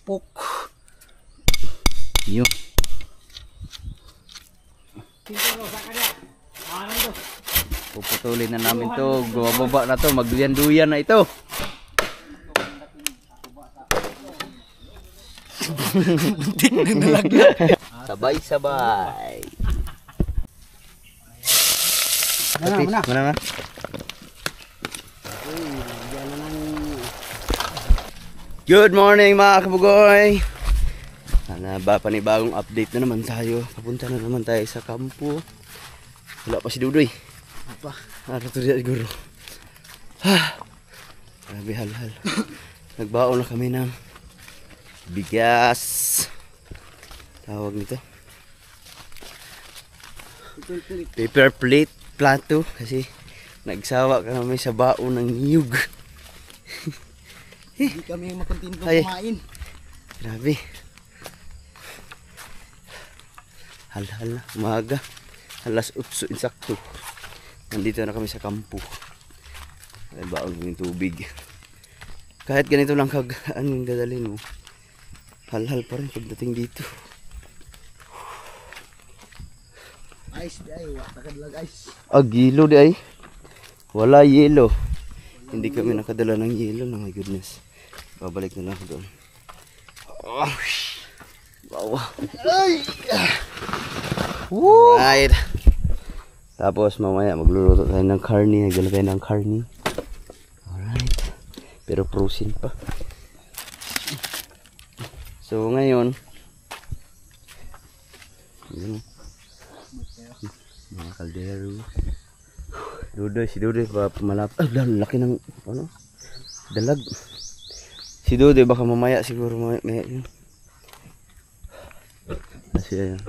Pok. Yun. Puputulin na namin to. Gumababa na to. Magduyan-duyan na ito. Sabay-sabay. Mana? Good morning mga kabugoy. Panibagong update na naman tayo. Papunta na naman tayo sa kampo. Wala pa si Dudoy. Apa? Ano to diya siguro. Grabe hal-hal. Nagbaon na kami ng bigas. Tawag nito. Paper plate plato. Kasi nagsawa kami sa baon ng niyog. Hindi kami makontinto kumain. Grabe. Hal-hal na. Umaga. Alas 8 insakto. Nandito na kami sa kampo. Ay baon ng tubig. Kahit ganito lang anong dadalhin mo. Hal-hal pa rin pagdating dito. Ice di ay. Takadlag ice. Yelo di ay. Wala yelo. Hindi kami nakadala ng yelo. Oh my goodness. Babalik na lang doon. Wow. Right. Tapos mamaya magluluto tayo ng karni. Nagdala tayo ng karni. Alright. Pero frozen pa. So ngayon yun, mga kaldero. Si Dudoy pa malapit. Laki ng ano? Dalag. Si Dudoy baka mamaya siguro mamaya yun. Kasi ayan.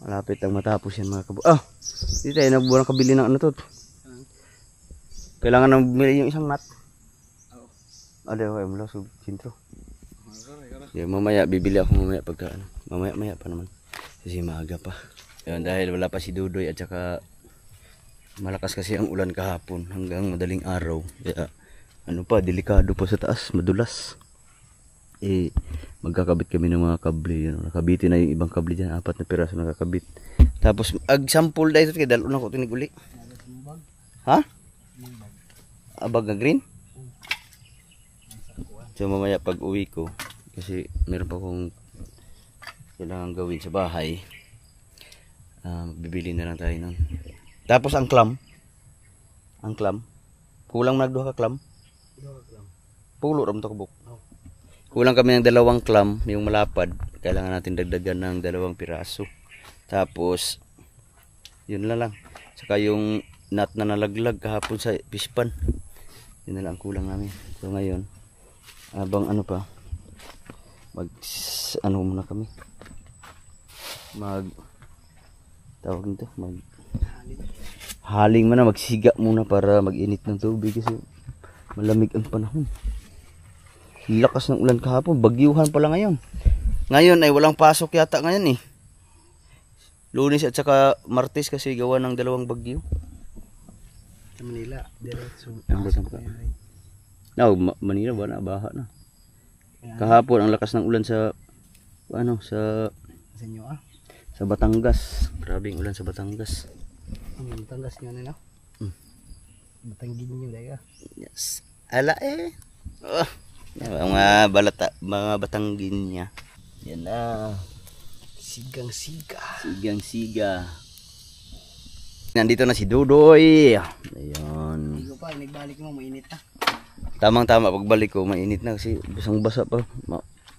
Malapit ang matapos yan mga kabo. Dito tayo nagbuwan kabili ng ano to. Kailangan nang bumili yung isang nut. Okay mula sa sintro. Mamaya bibili ako mamaya pagka ano. Mamaya pa naman. Kasi maaga pa. Yan, dahil wala pa si Dudoy at saka malakas kasi ang ulan kahapon hanggang madaling araw. Kaya ano pa, delikado pa sa taas, madulas. Magkakabit kami ng mga kable. Nakabitin na yung ibang kable dyan. 4 na piraso nakakabit. Tapos ag-sample dahil ito kaya dalo na ko tinig uli. Ha? Abag na green? So mamaya pag uwi ko, kasi meron pa akong kailangan gawin sa bahay, bibili na lang tayo nun. Tapos ang clam, kulang nagduha ka clam? Pulo ram to kabuk. Kulang kami ng 2 clam, yung malapad. Kailangan natin dagdagan ng 2 piraso. Tapos yun lang. Saka yung nut na nalaglag kahapon sa pispan. Yun na lang ang kulang namin. So ngayon, abang ano pa, ano muna kami. Tawag nito, haling muna, magsiga muna para mag-init ng tubig kasi malamig ang panahon. Lakas ng ulan kahapon, bagyuhan pala ngayon. Ngayon ay walang pasok yata ngayon eh. Lunes at saka Martes kasi gawa ng 2 bagyo. Sa Manila, diretso. Manila ba na baha na. Kahapon ang lakas ng ulan sa inyo sa Batangas. Grabe ang ulan sa Batangas. Batangas nyo na no? Batanggin nyo dahil. Yes. Ala mga Batanggin niya. Yan na. Sigang-siga. Nandito na si Dudoy. Ayun. Hindi ko pa, nagbalik mo, mainit na. Tamang-tama pagbalik ko, mainit na kasi basang-basa pa.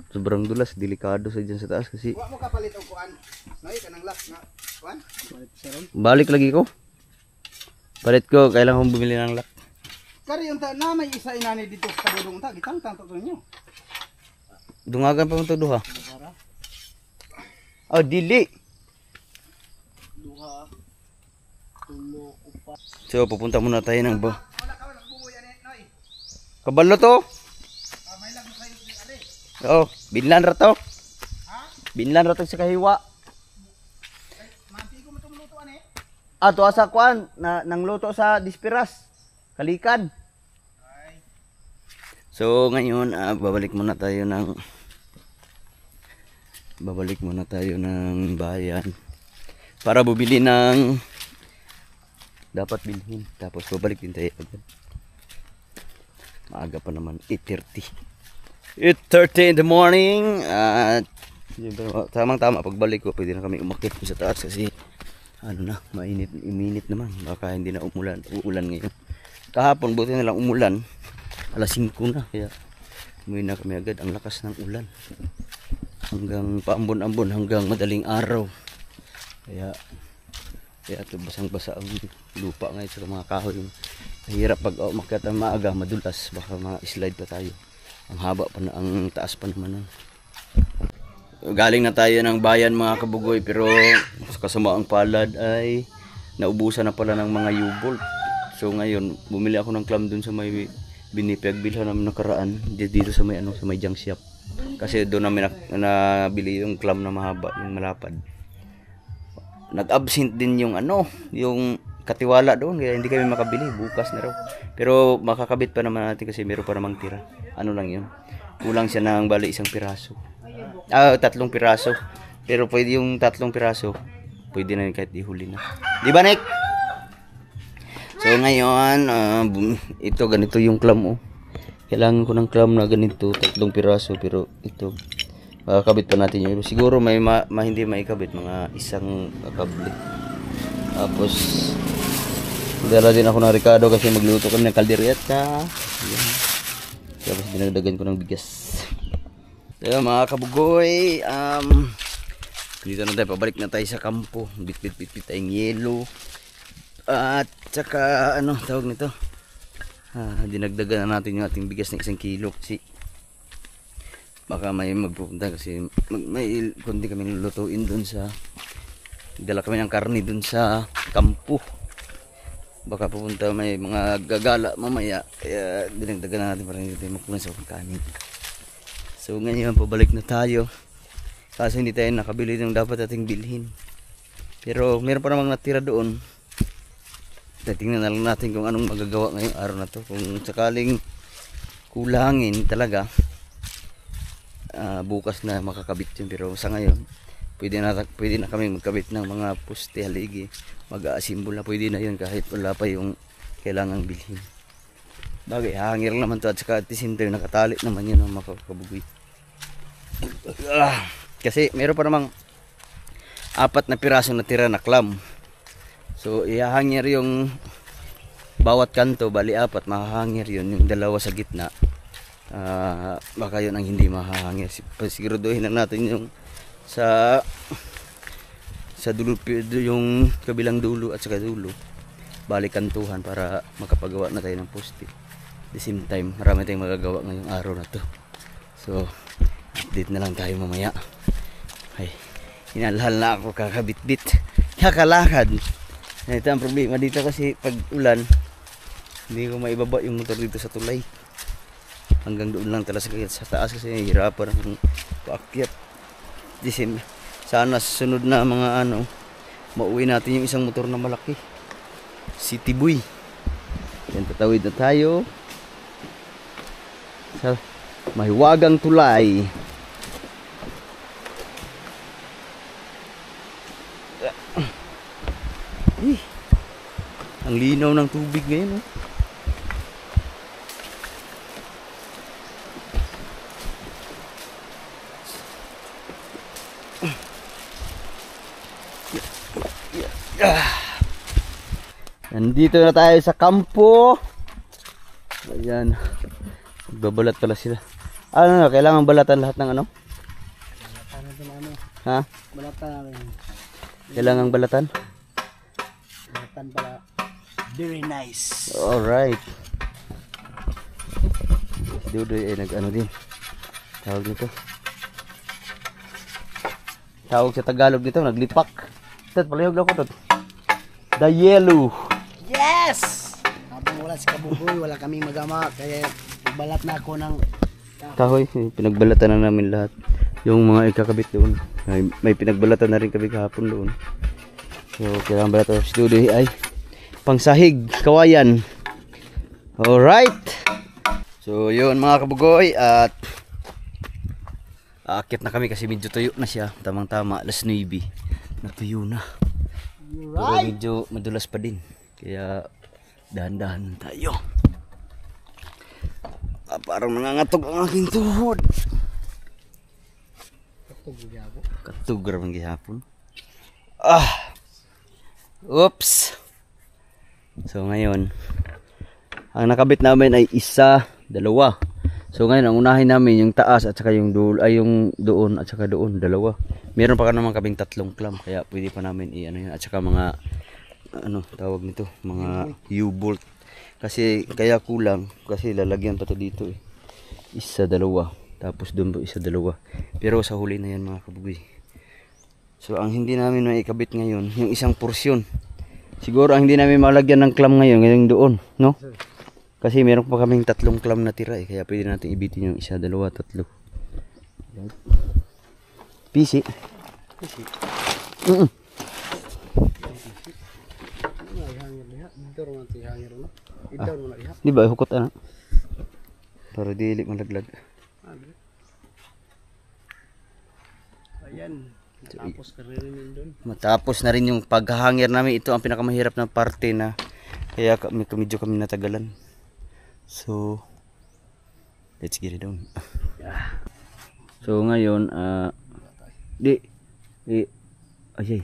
Sobrang dulas, delikado sa dyan sa taas kasi. Huwag mo kapalit o kuan. Noy, kanang lock na. Kuan? Balik lagi ko. Palit ko, kailangan kong bumili ng lock. Kari yung na may isa inani dito sa kabulong ta, gitang to nyo. Dungagan pa mo ito duha. Dili. Duha. Tulo, upat. So, pupunta muna tayo ng kabalo to. May lang sa iyo ari. Binlan ra to. Ha? Binlan ra to sa kahiwa. Manti ko mo tong luto ani. To asa kuan nang luto sa dispiras. Kalikan. So ngayon babalik muna tayo ng babalik muna tayo ng bayan para bumili ng dapat bilhin. Tapos babalik din tayo agad. Maaga pa naman, 8:30. 8:30 in the morning. At tamang-tama pagbalik ko, pwede na kami umakyat sa taas kasi ano na, uminit naman. Baka hindi na uulan ngayon. Kahapon buti na lang umulan. Alas 5 na, kaya umuwi na kami agad. Ang lakas ng ulan. Hanggang paambon-ambon, hanggang madaling araw. Kaya ito basang-basa ang lupa ngayon sa mga kahoy. Mahirap pag umakyat ang maaga, madulas. Baka ma-slide pa tayo. Ang haba pa na, ang taas pa naman. Galing na tayo ng bayan mga kabugoy, pero kasama ang palad ay naubusan na pala ng mga U-bolt. So ngayon, bumili ako ng clam dun sa may binipagbilhan namin nakaraan dito sa may sa may junk shop. Kasi doon namin nabili yung clam na mahaba, yung malapad. Nag-absent din yung yung katiwala doon, kaya hindi kami makabili. Bukas na raw. Pero makakabit pa naman natin kasi meron pa namang tira. Ano lang yun? Kulang siya ng bali 1 piraso. 3 piraso. Pero pwede yung 3 piraso. Pwede na kahit ihuli na. Di ba, Nick? So ngayon, ito ganito yung clam. Kailangan ko ng clam na ganito, 3 piraso. Pero ito, makakabit pa natin yun. Siguro may hindi maikabit, mga 1 kable. Tapos dala din ako ng Ricardo kasi magluto kami ng kaldereta. Yan. Tapos dinagdagan ko ng bigas. Kaya mga kabugoy, dito na tayo, pabalik na tayo sa kampo. Bit-bit tayong yelo. At saka tawag nito, dinagdagan na natin yung ating bigas ng 1 kilo kasi baka may magpupunta kasi may kundi kami lulutuin dun sa, dala kami ng karne dun sa kampo. Baka pupunta may mga gagala mamaya, kaya dinagdagan na natin para hindi tayo makunan sa pagkain. So ngayon pabalik na tayo kasi hindi tayo nakabili ng dapat ating bilhin, pero meron pa namang natira doon. Tingnan na lang natin kung anong magagawa ngayong araw na to. Kung sakaling kulangin talaga, bukas na makakabit yun. Pero sa ngayon, pwede na kami magkabit ng mga poste, haligi. Mag-aasimbol na, pwede na yun kahit wala pa yung kailangang bilhin. Bagay, hangir naman to at saka at the same time nakatali naman yun ang makakabugoy. Kasi meron pa namang 4 na piraso na tira na clam. So ihahangir yung bawat kanto, bali 4, mahahangir yun, yung 2 sa gitna. Baka yun ang hindi mahahangir. Siguraduhin lang natin yung sa dulo, yung kabilang dulo at saka dulo, bali kantuhan, para makapagawa na tayo ng poste. At the same time, marami tayong magagawa ngayong araw na to. So update na lang tayo mamaya. Ay, inalhal na ako kakabit-bit, kakalakad. Ito ang problema dito kasi pag ulan, hindi ko maibaba yung motor dito sa tulay. Hanggang doon lang talaga sa taas kasi hirapan akong paakyat. Sana sunod na mga mauwi natin yung isang motor na malaki. City Boy. Yan, tatawid na tayo sa mahiwagang tulay. Ang linaw ng tubig ngayon. Nandito na tayo sa kampo. Ayan. Magbabalat pala sila. Kailangan balatan lahat ng Balatan Ha? Balatan namin. Kailangan balatan? Balatan pala. Very nice. Alright. Dudoy ay din. Tawag nito. Tawag sa Tagalog nito, naglipak. Tat, palihog lang ko to. The yellow. Yes! Habang wala si Kabugoy, wala kaming magama. Kaya balat na ako ng kahoy. Pinagbalatan na namin lahat. Yung mga ikakabit doon. May pinagbalatan na rin kami kahapon doon. So, kailangan balatan sa studio ay pangsahig, kawayan. Alright. So, yun mga kabugoy. At Aakyat na kami kasi medyo tuyo na siya. Tamang-tama, alas 9. Natuyo na. Pero medyo madulas pa din. Kaya dahan-dahan tayo. Parang nangangatog ang aking tuhod. Katug ramang gihapon. Oops. So ngayon, ang nakabit namin ay isa, dalawa. So ngayon, ang unahin namin yung taas at saka yung doon, ay yung doon at saka doon, dalawa. Meron pa naman kaming 3 clamp, kaya pwede pa namin i-ano yun. At saka mga, ano tawag nito, mga U-bolt. Kasi kaya kulang, kasi lalagyan pa to dito eh. Isa, dalawa. Tapos doon po isa, dalawa. Pero sa huli na yan mga kabugoy. So ang hindi namin maikabit ngayon, yung isang porsyon. Siguro ang hindi namin malagyan ng clamp ngayon, ngayon doon, no? Kasi meron pa kaming 3 clamp na tira eh. Kaya pwede natin ibitin yung isa, dalawa, 3. PC. PC. Di ba hukot ana? Para dili malaglag. Ayan. Matapos ka rin doon. Matapos na rin yung paghahangir namin. Ito ang pinakamahirap na parte na kaya medyo kami natagalan. So let's get it on. So ngayon ayay.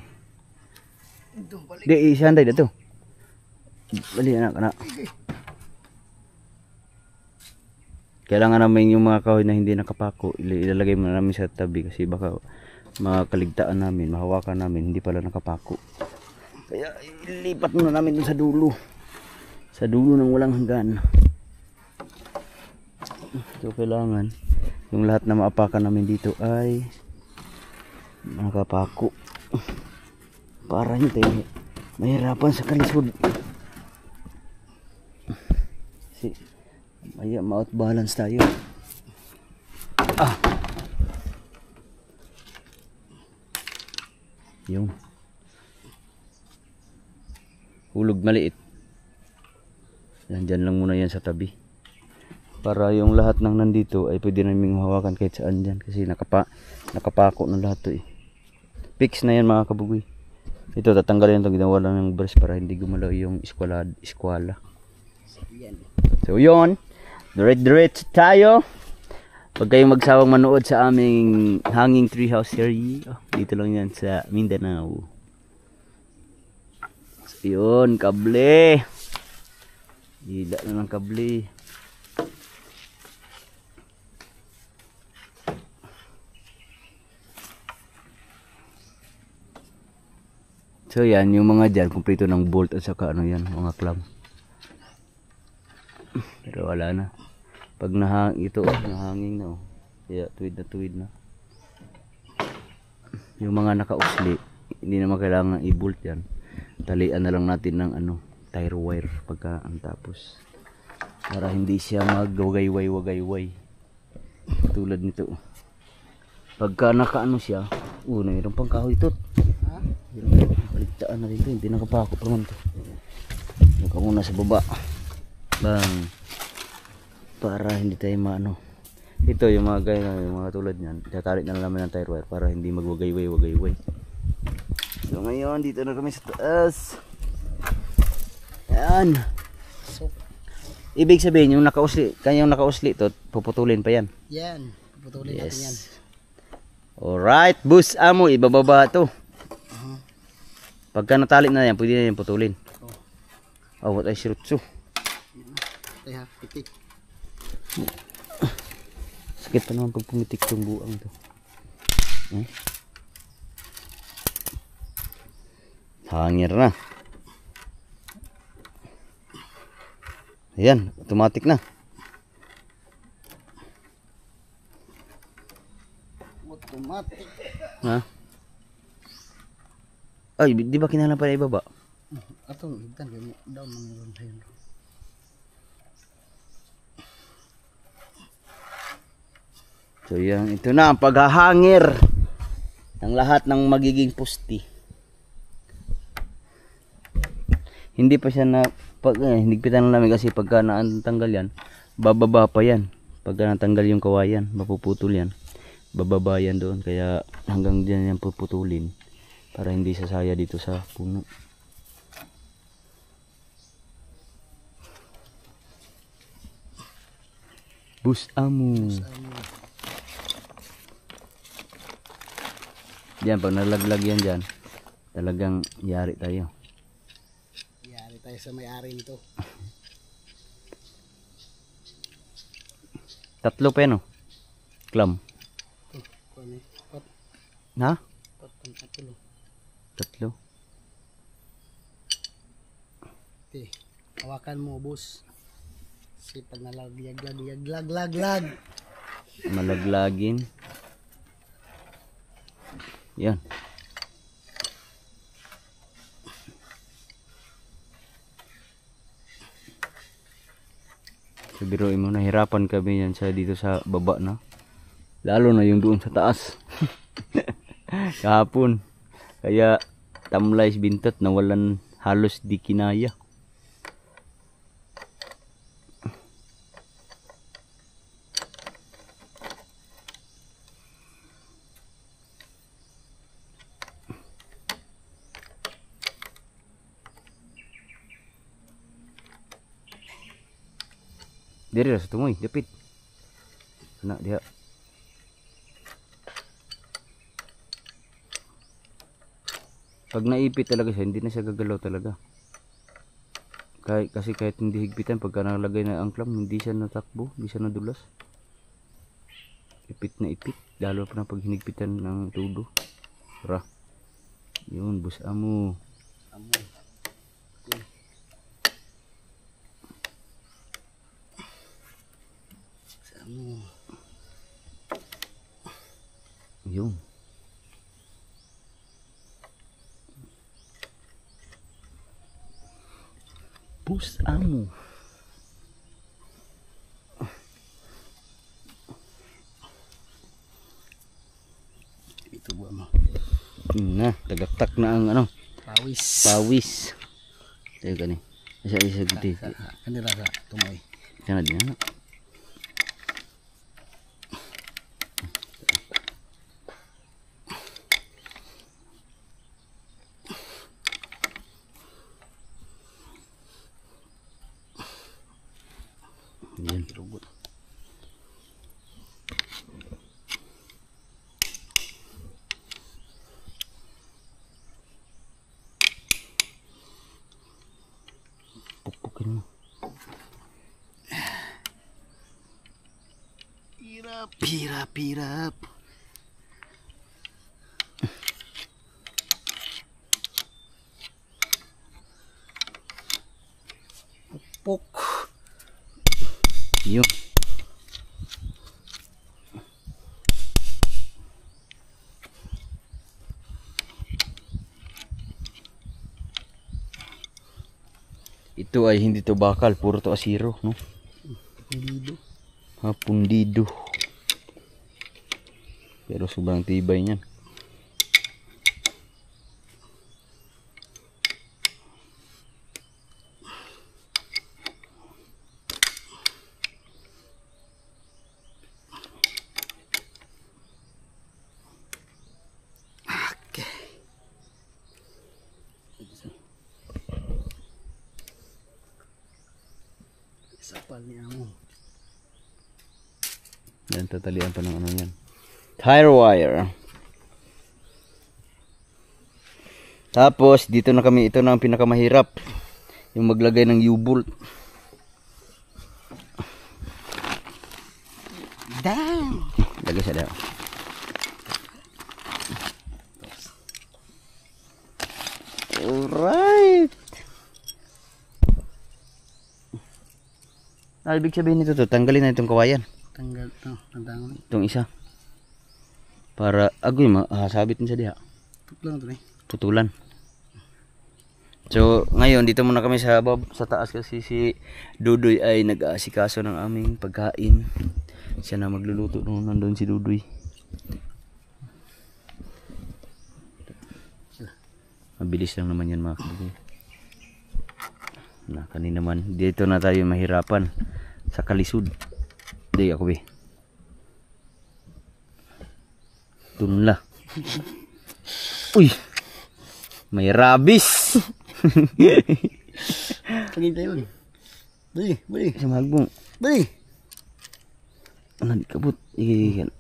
Di isanday dito. Bali anak. Kailangan namin yung mga kahoy na hindi nakapako, ilalagay muna namin sa tabi kasi baka makaligtaan namin, mahawakan namin, hindi pala nakapako. Kaya ilipat muna namin dun sa dulo. Sa dulo ng walang hanggan. So kailangan yung lahat na maapakan namin dito ay nakapako. Para hindi tayo mahirapan sa kalisod. Kasi maya ma-out balance tayo. Yung hulog maliit. Dyan lang muna yan sa tabi. Para yung lahat ng nandito ay pwede naming hawakan kahit saan dyan. Kasi nakapako ng lahat to eh. Fix na yan mga kabugoy. Ito tatanggalin ito, ginawa lang ng brush para hindi gumalaw yung eskwala. So yun, direct tayo. Pag kayong magsawang manood sa aming hanging treehouse series, dito lang yan sa Mindanao. So yun, kable. Hila na ng kable. So yan, yung mga dyan, kumpleto ng bolt at saka ano yan, mga clamp. Pero wala na. Pag nahanging na oh. Kaya tuwid na. Yung mga nakausli, hindi naman kailangan i-bolt yan. Talian na lang natin ng tire wire pagka ang tapos. Para hindi siya magwagay-way. Tulad nito. Pagka nakaano siya, mayroon pang kahoy ito. Paligtaan na dito, hindi nakapako pa naman ito. Huwag muna sa baba. Bang. Para hindi tayo maano. Ito yung mga gaya, yung mga tulad niyan. Tatarik na lang namin ng tire wire para hindi magwagay-way. So ngayon, dito na kami sa taas. Ayan. So, ibig sabihin, yung nakausli ito, puputulin pa yan. Yan, puputulin natin yan. Alright, bus amo, ibababa ito. Pagka natali na yan, pwede na yan putulin. What ay shirutsu. Kaya, pitik. Sakit pa naman pag pumitik yung buang ito. Hangir na. Ayan, automatic na. Automatic. Ha? Ay, di ba kinalang pa na ibaba? Ato, higtan kayo down ng tayo. So yan, ito na ang paghahangir ng lahat ng magiging pusti. Hindi pa siya hinigpitan lang namin kasi pagka natanggal yan, bababa pa yan. Pagka natanggal yung kawayan, mapuputol yan. bababayan doon, kaya hanggang dyan yan puputulin para hindi sasaya dito sa puno. Bus amo. Diyan, pag nalaglag yan dyan, talagang yari tayo. Yari tayo sa may-ari nito. Tatlo pa no? Clam. Ha? Tatlo. Okay. Hawakan mo, boss. Kasi pag nalaglag. Malaglagin. Yan. So, biruin mo, nahirapan kami yan sa dito sa baba na. Lalo na yung doon sa taas. Kahapon. Kaya tamlays bintat na walan halos di kinaya. Diri ra sa tumoy, dapit. Anak dia. Pag naipit talaga siya, hindi na siya gagalaw talaga. Kasi kahit hindi higpitan, pagka nalagay na ang clam, hindi siya natakbo, hindi siya nadulas. Ipit na ipit, lalo pa na pag hinigpitan ng tudo. Tara. Yun, bus amo. Yun. Bus amo. Ito ba mo? Na, tagaktak na ang ano. Pawis. Pawis. Tayo gani. Isa gudi. Kanira sa tumoy. Kana din na. Yan. Pukpukin mo. Hirap. Puk. Yun. Ito ay hindi to bakal, puro to asiro, no? Pundido. Ha, pundido. Pero sobrang tibay niyan. Okay. Sapal niya mo. Yan, tatalian pa ng ano yan. Tire wire. Tapos, dito na kami, ito na ang pinakamahirap. Yung maglagay ng U-bolt. Damn! Lagay siya daw. Alright. Ibig sabihin nito to, tanggalin na itong kawayan. Tanggal to, tanggal. Itong isa. Para, agoy, masabit din sa diha. Tutlang to eh. Putulan. So, ngayon, dito muna kami sa taas kasi si Dudoy ay nag-aasikaso ng aming pagkain. Siya na magluluto nung nandun si Dudoy. Mabilis lang naman yan mga kabugoy. Na, kanina naman, dito na tayo mahirapan sa kalisod. Hindi ako Tunla. Uy. May rabies. Pagin tayo. Bali, bali. Sa magbong. Bali. Ano di kabut. Ikan.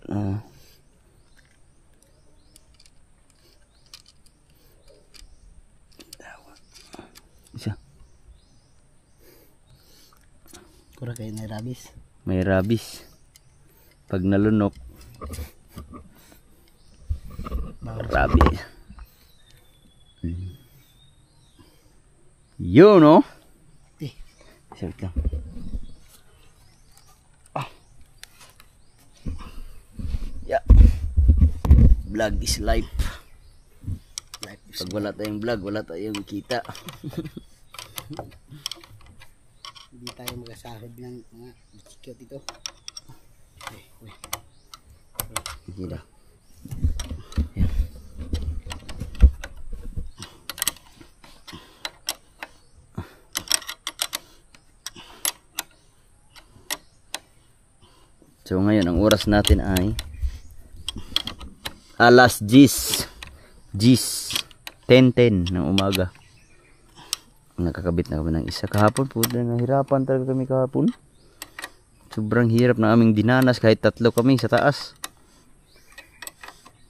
Isa. Kura kayo na rabis. May rabies. Pag nalunok. Rabies. Yun, no? Sabit lang. Yeah. Vlog is life. Pag wala tayong vlog, wala tayong kita. Hindi tayo magasahod ng mga bisikyo dito. Sige na. So ngayon ang oras natin ay alas 10 10:10 ng umaga. Nakakabit na kami ng isa kahapon po. Nahirapan talaga kami kahapon. Sobrang hirap na aming dinanas kahit 3 kami sa taas.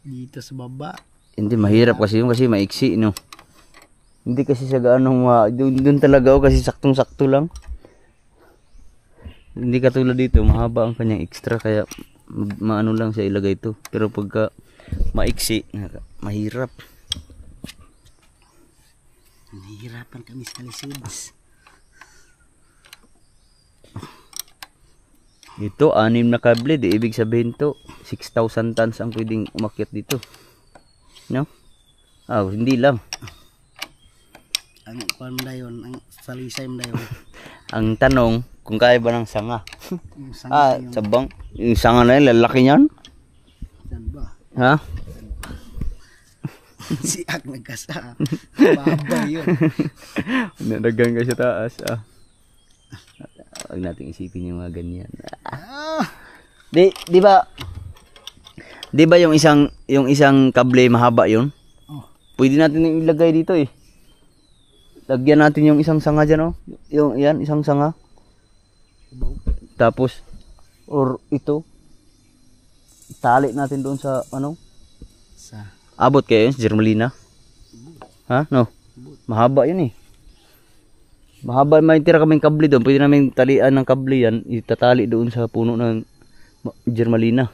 Dito sa baba. Hindi mahirap kasi yung kasi maiksi no. Hindi kasi sa gaano doon talaga ako kasi saktong-sakto lang. Hindi katulad dito, mahaba ang kanyang extra kaya maano lang siya ilagay ito. Pero pagka maiksi, mahirap. Nahihirapan kami sa kalisibas. Dito, 6 na kable, di ibig sabihin to 6,000 tons ang pwedeng umakyat dito. No? Hindi lang. Ang kwan dayon, ang salisay mo dayon. Ang tanong, kung kaya ba ng sanga? Yung sanga yung sabang. Yung sanga na yun, lalaki niyan. saan ba? Ha? Si Ak nagkasa. Baba yun. Nadagang ka sa taas. Huwag natin isipin yung mga ganyan. Di ba yung isang kable mahaba yun? Oh. Pwede natin ilagay dito eh. Lagyan natin yung isang sanga dyan, oh. Yung yan, isang sanga. Tapos or ito tali natin doon sa ano? Sa abot kayo sa Germalina? Ha? No. Mahaba 'yun eh. Mahaba, may tira kaming kable doon. Pwede namin talian ng kable yan, itatali doon sa puno ng Germalina.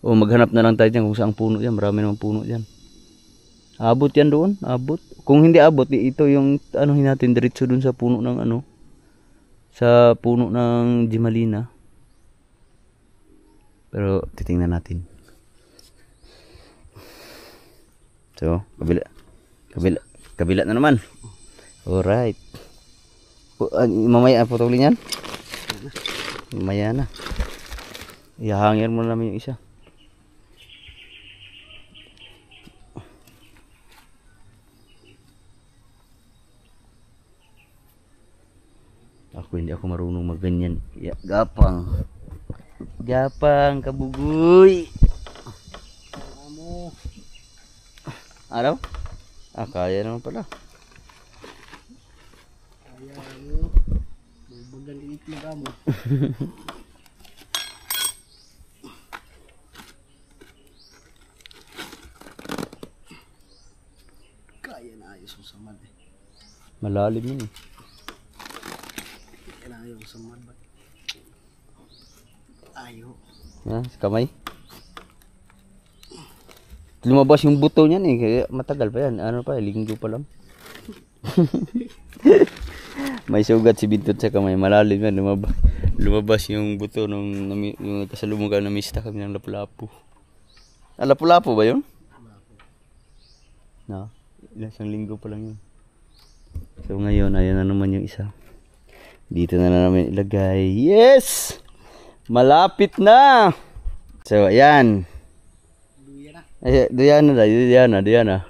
O maghanap na lang tayo dyan kung saan puno yan. Marami namang puno dyan. Abot yan doon, abot. Kung hindi abot, ito yung ano natin diretso doon sa puno ng ano, sa puno ng Germalina. Pero titingnan natin. So, kabila na naman. Alright. Mamaya putulin yan. Mamaya na. Ihahangin mo namin yung isa. Hindi ako marunong magganyan. Ya, gapang kabugoy. Ano? Kaya naman pala. kaya mo. Bagal itlog mo. Kaya na ayos mo samad eh. Malalim yun eh. Ayaw sa mad. Ayaw. Sa kamay. Lumabas yung buto niyan eh. Kaya matagal pa yan. Ano pa, linggo pa lang. May sugat si Bintot sa kamay. Malalim yan. Lumabas yung buto nung kasalumugan na mista kami ng Lapu-Lapu. Lapu-Lapu ba yun? No. Ilang linggo pa lang yun. So ngayon, ayan na naman yung isa. Dito na namin ilagay. Yes! Malapit na! So, ayan. Duyan na.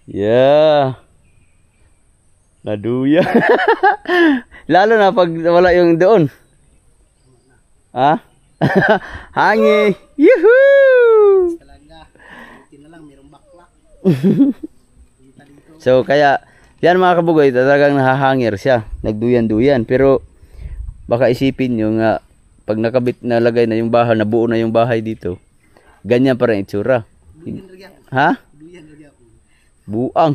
Yeah. Naduya. Lalo na pag wala yung doon. Ha? Hangi. Yuhuu! ka. Buti na lang, mayroong bakla. Kita dito. So kaya yan mga kabugoy, talagang nahahangir siya, nagduyan-duyan. Pero baka isipin nyo nga, pag nakabit na lagay na yung bahay, nabuo na yung bahay dito, ganyan pa rin itsura. Duyan rin ako. Ha? Duyan rin ako. Buang.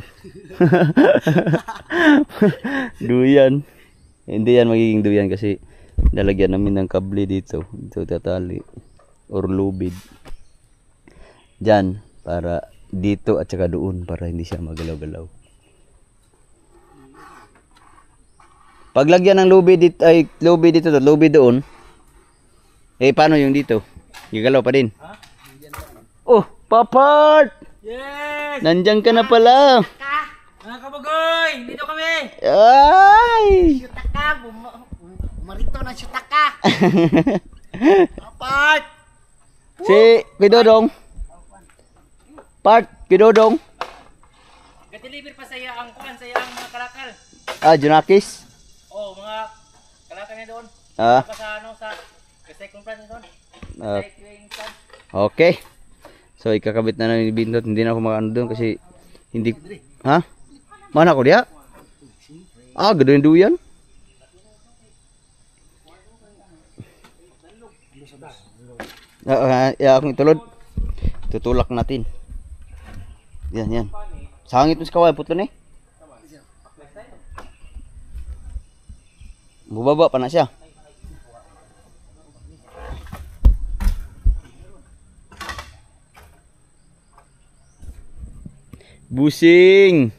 Duyan. Hindi yan magiging duyan kasi nalagyan namin ng kable dito. Dito tatali. Or lubid. Diyan. Para dito at saka doon. Para hindi siya magalaw-galaw. Paglagyan ng lubid dito, ay lubid dito, lubid doon. Eh paano yung dito? Gagalaw pa din. Ha? Duyan rin. Oh, Papart! Yes! Nandiyan ka na pala. Mga kabagoy, dito kami! Ay! Syuta ka. Umarito na syuta ka. Apart. Si Kidodong. Part, Kidodong. Gatiliver pa saya ang kuhan, saya ang mga kalakal. Ah, Junakis. Oh, mga kalakal niya doon. Ah, Pa sa ano, sa recycling plant niya doon. ah, Recycling plant. okay. So, ikakabit na namin ni Bindot. Hindi na ako makaano doon kasi hindi... Ha? Mana ko diya? Ah, gano'n duyan. Akong itulod. Tutulak natin. Yan, yan. Sangit mo sa kaway, putlo ni. Bubaba pa na siya. Busing.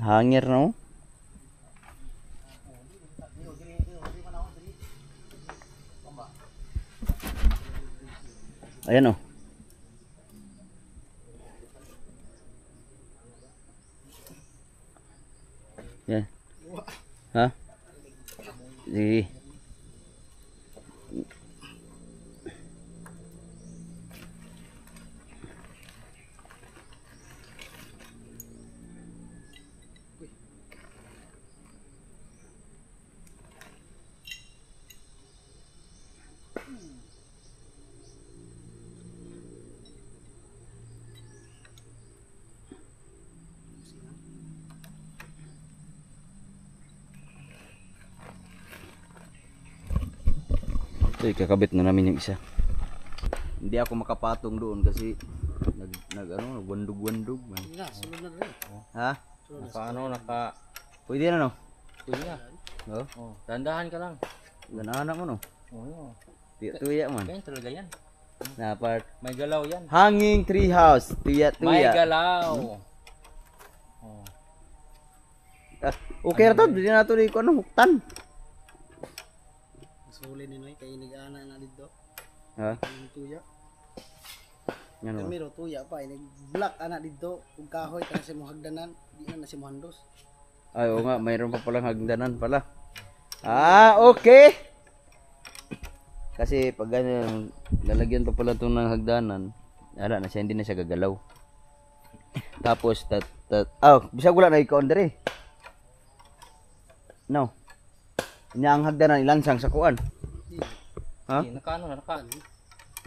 Hangir no? Ayan oh. Yan. Ha? Sige. So, ikakabit na namin yung isa. Hindi ako makapatong doon kasi nagwandog-wandog. Hindi na, sunod na rin. Ha? Naka Pwede na no? pwede na. Oh, Oh, dandahan ka lang. ganahan mo no? Oh, Tuya man. ganyan talaga yan. Na part. May galaw yan. Hanging tree house. May Tuya. galaw. Oh. Ah, okay ra to, di na to di ko ano huktan. Suli ni Noy, kay nag-ana na dito. Ha? Yung tuya. Yan oh. Kami ro tuya pa, nag-black ana dito. Kung kahoy, tayo sa mga hagdanan. Di na si Muhandos. Ay, oo nga, mayroon pa palang hagdanan pala. Ah, okay. Kasi pag ganyan, lalagyan pa pala itong ng hagdanan, ala na siya, hindi na siya gagalaw. Tapos, bisag wala na ikaw andre. No. Inya ang hagdanan, ilansang sa kuan. Ha? Naka ano,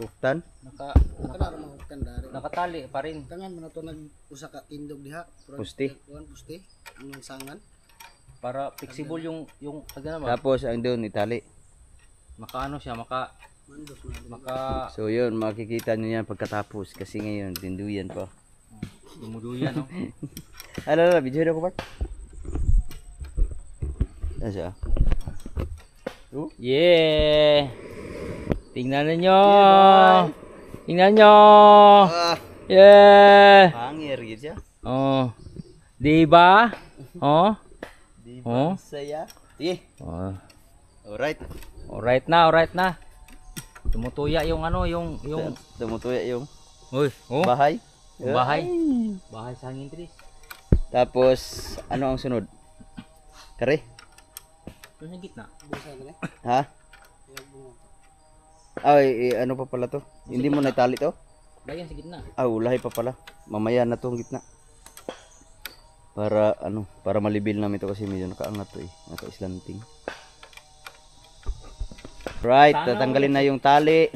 Huktan? Kana ra mga kandari. nakatali pa rin. Tangan man ato nag-usa ka tindog diha. Pusti. Kuan pusti. Ang sangan. Para flexible yung pag ano ba? Tapos, ang doon, itali. Maka ano siya, Mandos na. maka So, yun, makikita nyo yan pagkatapos. Kasi ngayon, tinduyan pa. dumuduyan, no? Ala, video na ko, Bart. Ano siya? Oh? Yeah! Tingnan ninyo! Tingnan nyo! Ah, Yeah! hangir gitu siya. Oh. Di ba? Oh. Di Oh. ba saya? Sige. Oh. Alright. Alright na, alright na. Tumutuya yung ano, yung Tumutuya yung Uy, oh. bahay. Yung bahay. Ay. Bahay sa hangin trees. Tapos, ano ang sunod? Kare? Doon sa gitna. Busa na Ha? Ay, ano pa pala to? Hindi mo natali to? Bayan sa gitna. Ah, ulahay pa pala. Mamaya na to ang gitna. Para ano, para malibil namin to kasi medyo nakaangat to eh. Naka-islanting. Right, Sana tatanggalin na yung tali.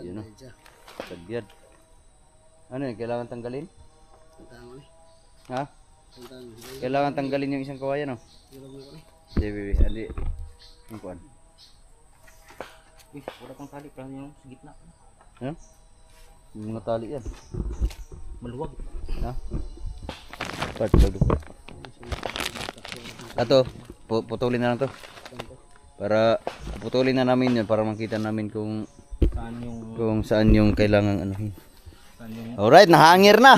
Yun o. Siya. Sagyad. Ano yun? Kailangan tanggalin? Tangan ni. Ha? Tangan. Kailangan tanggalin yung isang kawayan o. Gilog mo ni. Sige, bebe. Andi. Yung kuhan. Uy, wala kang tali. Parang yung sa gitna. Ano? Yung mga tali yan. Maluwag. Ha? Part sa lupa. Ato, putulin na lang to. Para putulin na namin yun para makita namin kung saan yung kailangan anuhin. Alright, nahangir na.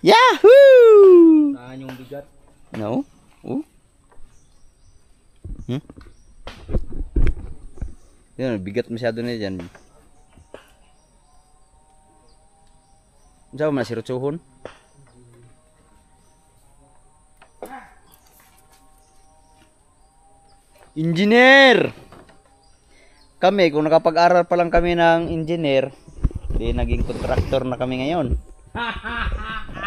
Yahoo! Saan yung bigat? No? Yan, bigat masyado na dyan. Saan mo na sirutsuhon? Engineer! Kami, kung nakapag-aral pa lang kami ng engineer, di naging contractor na kami ngayon.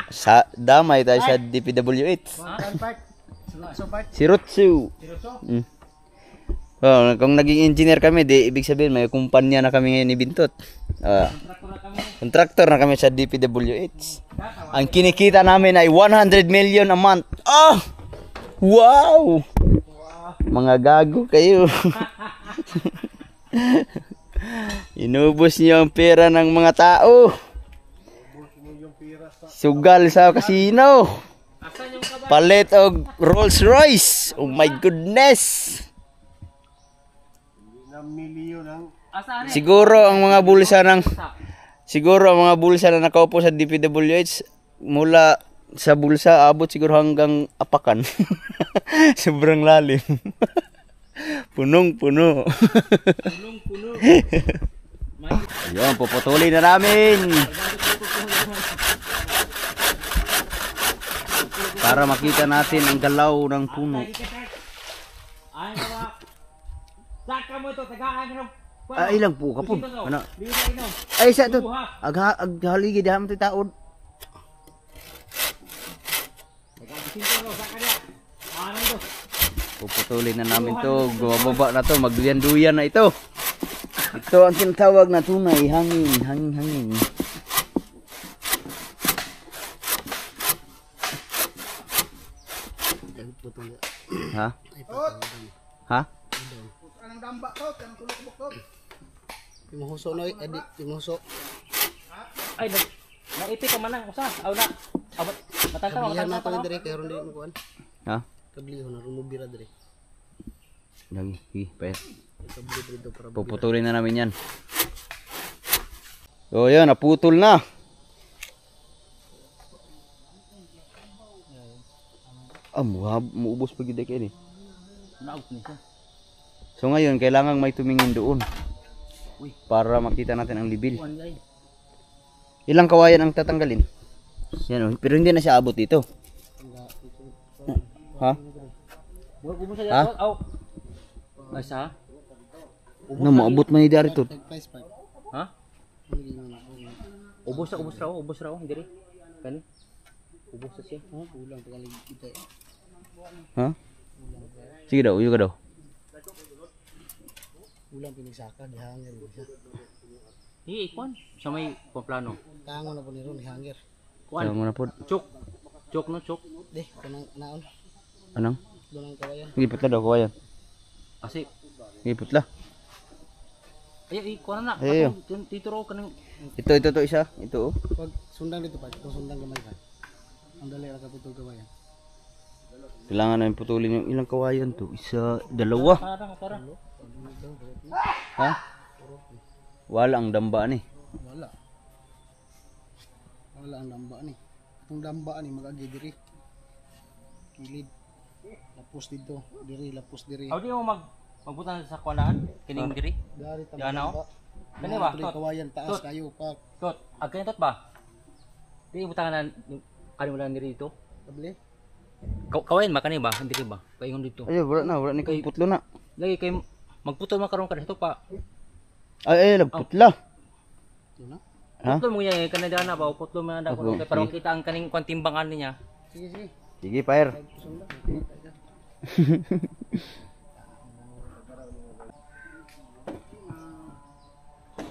Sa damay tayo sa DPWH. Sirutsu. Oh, kung naging engineer kami, di ibig sabihin may kumpanya na kami ngayon ni Bintot. Contractor na kami sa DPWH. Ang kinikita namin ay 100 million a month. Oh! Wow! Mga gago kayo. Inubos niyo ang pera ng mga tao. Sugal sa kasino. Palit og Rolls Royce. Oh my goodness. Siguro ang mga bulsa na nakaupo sa DPWH mula sa bulsa abot siguro hanggang apakan. Sobrang lalim. Punong-puno. Ayun, puputulin na namin. Para makita natin ang galaw ng puno. Ilang po kapon. Ano? Ay, isa to. Aghaligi daham ito taon. Puputulin na namin to. Gumababa na to. Magduyan-duyan na ito. Ito ang tinatawag na tunay. Hangin. Ha? Ha? Anong damba to? Kanang tulok bukod. Timuhuso noy, edi timuhuso. Ay, naipit ka man ang usa. Aw na. Abot. Matangka Kablihan na to ni dire kay ron di mo kuan. Ha? Kablihan na ron mo bira dire. Lagi, payat. Kabli dito para Puputulin na namin yan. So yan, naputol na. Muubos pa gid kay ni. Naut ni siya. So ngayon, kailangan may tumingin doon. Para makita natin ang libil. Ilang kawayan ang tatanggalin? Yan, pero hindi na siya abot dito. Ha? Ha? Asa? Na maabot man ni dari to. Ha? Ubos ra diri. Kani? Ubos sa siya. Ulang pagalig kita. Ha? Sige daw, uyo ka daw. Ulang pinagsaka di hangir siya. Ikon sa may plano. Tangon na po ni ron di hangir. Kuan. Sama na po. Chok no. Di kanang naon. Anong? Dunang kawayan. Gipot la daw kawayan. Asi. Gipot la. Ay, kuan na. Ayo. Tituro kanang Ito isa. Ito oh. Pag sundang dito pa, kung sundang gamay ka. Ang dali ra kaputol kawayan. Kailangan namin putulin yung ilang kawayan to. Isa, dalawa. para. Ha? Wala ang damba ni. Wala ang damba ni. Itong damba ni magagi diri. Kilid. Lapos dito, lapos diri. Aw di mo magbutan sa kwanahan kining diri. Dari ta. Yan ako. Kani ba? Kawayan taas kayo pa. Tot, agkan tot ba? Di butangan kani mo lang diri dito. Tabli. Kawayan ba kani ba? Diri ba? Paingon dito. Ay, wala ni kay putlo na. Lagi kay magputol man karon kadto pa. Ay, nagputla. Ito na. Ha? Putol mo niya kanada na ba? Putol man na ko kay para kita ang kaning kwantimbangan niya. Sige. Sige, fire. Sundang.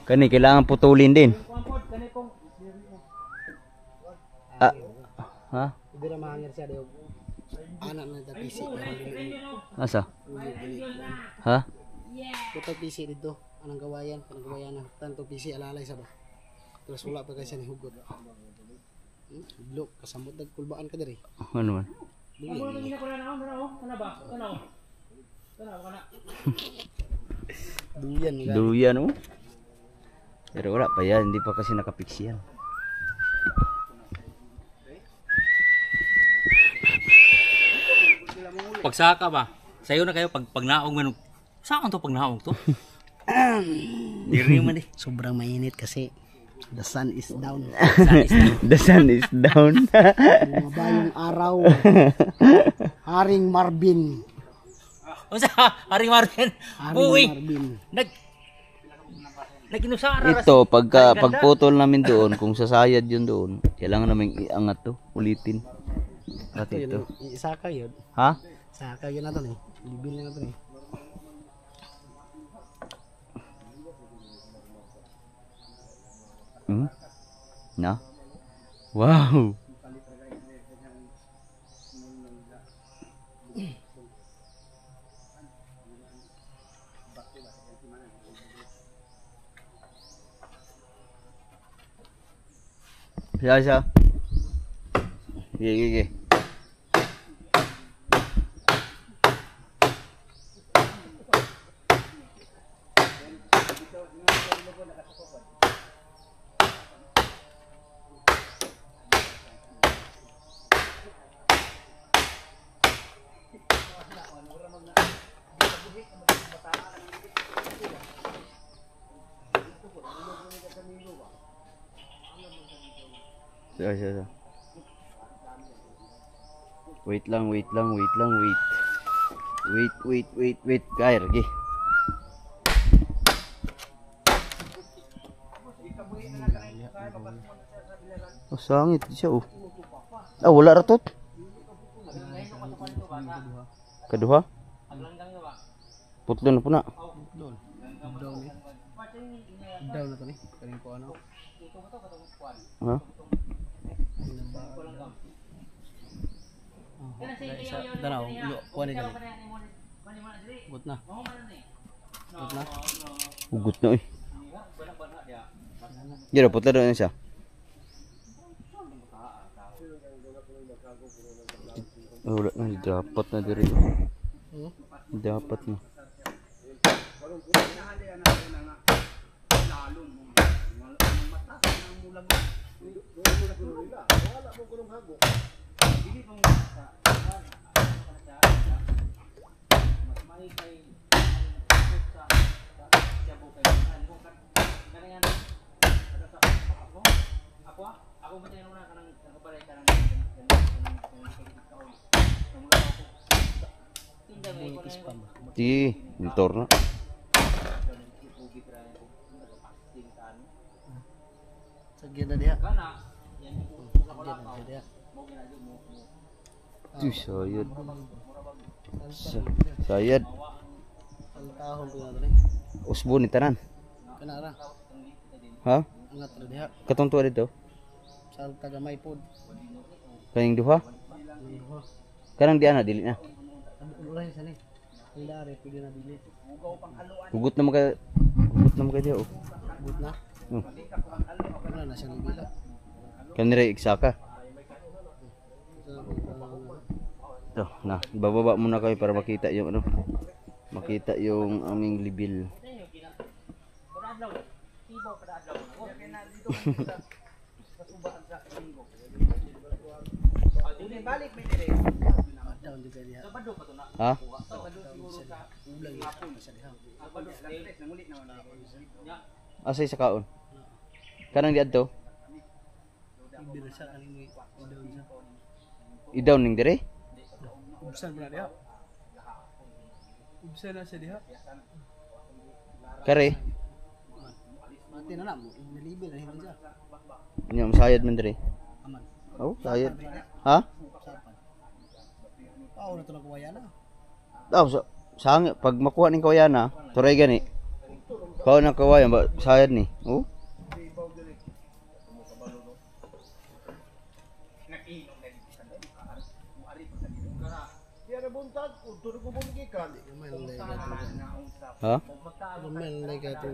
Kani kailangan putulin din. Ah. Ha? Dira mahangir siya daw. Anak na ta PC pero dili. Asa? Ha? Puto PC dito. Anong gawayan na. Tanto PC alalay sa ba. Terus wala pa kasi ni hugot. Blok kasamot nagkulbaan ka diri. Ano man? Duyan nga. Duyan oh. Pero wala pa yan, hindi pa kasi nakapix yan. Pagsaka ba? Sayo na kayo pag naong man. Saan to pag naong to? Diri man eh. Sobrang mainit kasi the sun is down. The sun is down. Bumaba yung araw. Haring Marvin. Unsa Haring Marvin? Haring Uy. Marvin. Naginusara Ito, pagputol namin doon, kung sasayad yun doon, kailangan namin iangat to, ulitin. At ito. Isaka yun. Ha? Saka yun na to eh. Libil na to eh. Hmm? Na? Wow! Siya. Sige. Siya. Wait lang. Wait. Kaya, lagi. Oh, sangit siya oh. Ah, wala ratot. Kedua? Putlo na po na. Doon. Down na to eh. Kanin ko ano. Ha? Danaw, kuha ni dali. Gut na. Ugot na eh. Yan, putlo na siya. Oh, wala na, dapat na diri. Dapat na. Di, motor na. Sagyan na diha. Sayad. Sayad. Ang tahon ko na rin. Usbo ni tanan. Kanara. Ha? Angat na diha. Katong tuwa dito? Sa tagamay pod. Kaning duha? Kanang di ana dili na. Ulay sa ni. Hilare pwede na dili. Hugot na mga diha oh. Gut na. Wala na siyang libila. Kanire iksaka. Ito, na, bababa muna kayo para makita yung ano. Makita yung aming libil. Ha? Asay sa kaon. Kanang diadto? Idaw ning dire? Ubsan pala diha. Ubsan na siya diha. Kare, Mati na mo. Nalibil na himan siya. nya masayad man dire. Aman. Oh, sayad. Ha? Sapan. Pao na to nagwaya na. Daw sa pag makuha ning kawayana, turay gani. Kau na kawayan ba sayad ni? Oh. Ha? Lumal ka to.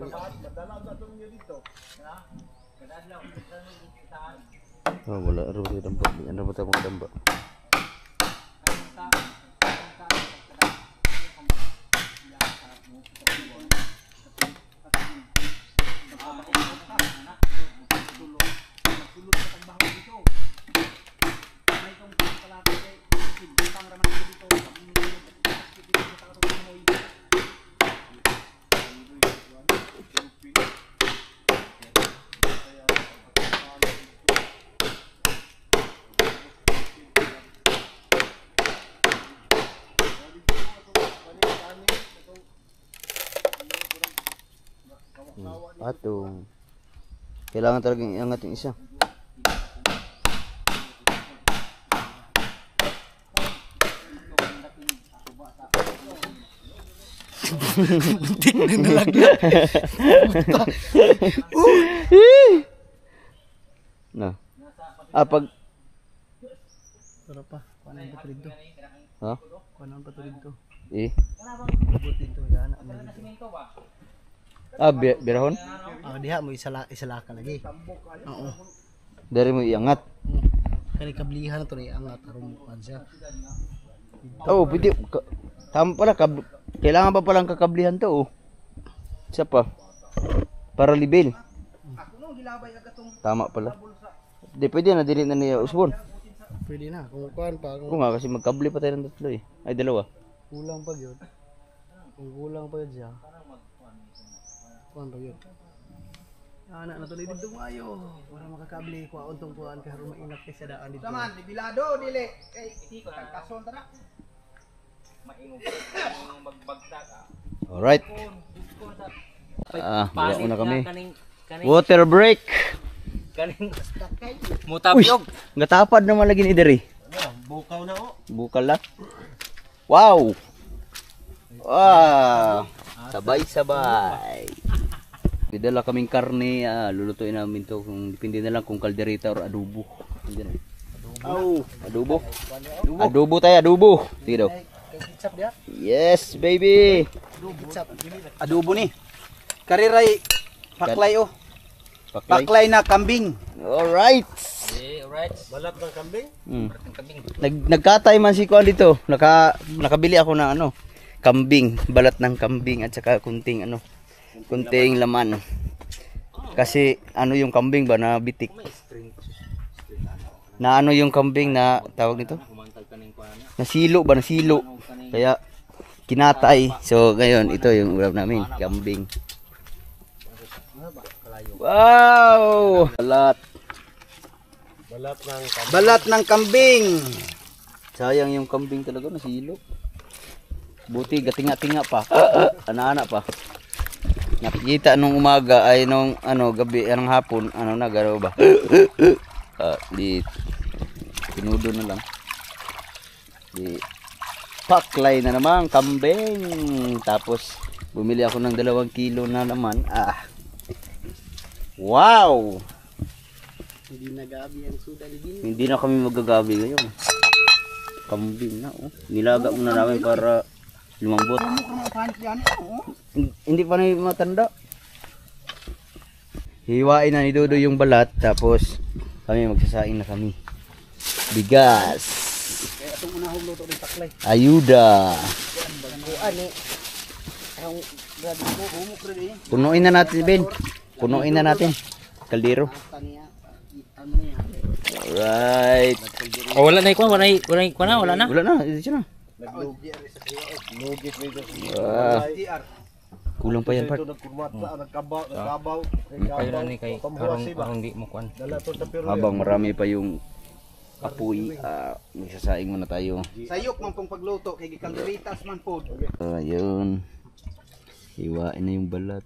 Oh, wala ro sa damba. Ano ba tawag damba? Patong. Kailangan talagang iangat yung isa. Buntik na nalagyan. Na. Ah, pag Tara pa, kuanan pa to dito. ha? Kuanan pa to dito. Eh. Abot dito dana mo dito. Ah, birahon? Diha mo isala ka lagi. Oo. Dari mo iangat. Kani kablihan to ri angat aron kuan siya. Oh, pwede. Tama pala. Kailangan pa palang kakablihan to. Oh. Isa pa. Para libil. Tama pala. Di pwede na. Dili na niya usbon. Pwede na kung kuan pa Oo nga kasi magkabli pa tayo ng tatlo eh. Ay, dalawa. kulang pa gyud. Kung kulang pa gyud siya. Kuan ra gyud. Ana na tuloy dito maayo para makakabli ko untong kuan kay harong maingat kay sa daan dito. Saman, bilado dili kay kason tara. Alright. Wala una kami. Water break. Kaning mutapyog. Gatapad naman lagi ni Ideri. Bukaw na oh. Bukal lang. Wow! Wow! Sabay-sabay. Didala kaming karne, lulutuin namin to kung depende na lang kung kaldereta or adobo. Hindi na. Oh, adobo. Adobo tayo, adobo. Sige daw. Ketchup dia. Yes, baby. Ketchup. Adobo ni. Kariray paklay oh. Paklay. Paklay na kambing. Alright. Okay, alright. Balat ng kambing? Ang kambing. Nagkatay man si Kuan dito. Nakabili ako ng kambing, balat ng kambing at saka kunting kunting laman. Kasi yung kambing ba na bitik. Na yung kambing na tawag nito? Nasilo ba, nasilo. Kaya kinatay. So ngayon ito yung ulam namin, kambing. Wow! Balat. Balat ng kambing. Sayang yung kambing talaga, nasilo. Buti gatinga-tinga pa. Ana-ana pa. Nakikita nung umaga ay nung gabi, anong hapon, na garaw ba? Di pinudo na lang. Di paklay na naman kambing. Tapos bumili ako ng 2 kilo na naman. Wow! Hindi nagabi ang suda din. Hindi na kami magagabi ngayon. Kambing na Nilaga muna namin para lumambot. Hindi pa na matanda. Hiwain na ni Dodo yung balat. Tapos kami magsasaing na kami. Bigas. Kaya itong unahong luto ng taklay. Ayuda. Kuan ang grabe mo humok rin Punuin na natin, Ben. Punuin na natin. Kaldero. Taniya. Alright. Oh, wala na ikuan, wala na. Wala na. Ito na. Kulang pa yan, part. Nagkabaw. Kayo na ni kay arong di mo kuan. Habang marami pa yung apoy, magsasaing muna tayo. Sayok man pong pagluto kay gikalderitas man pod. Ayun. Hiwain na yung balat.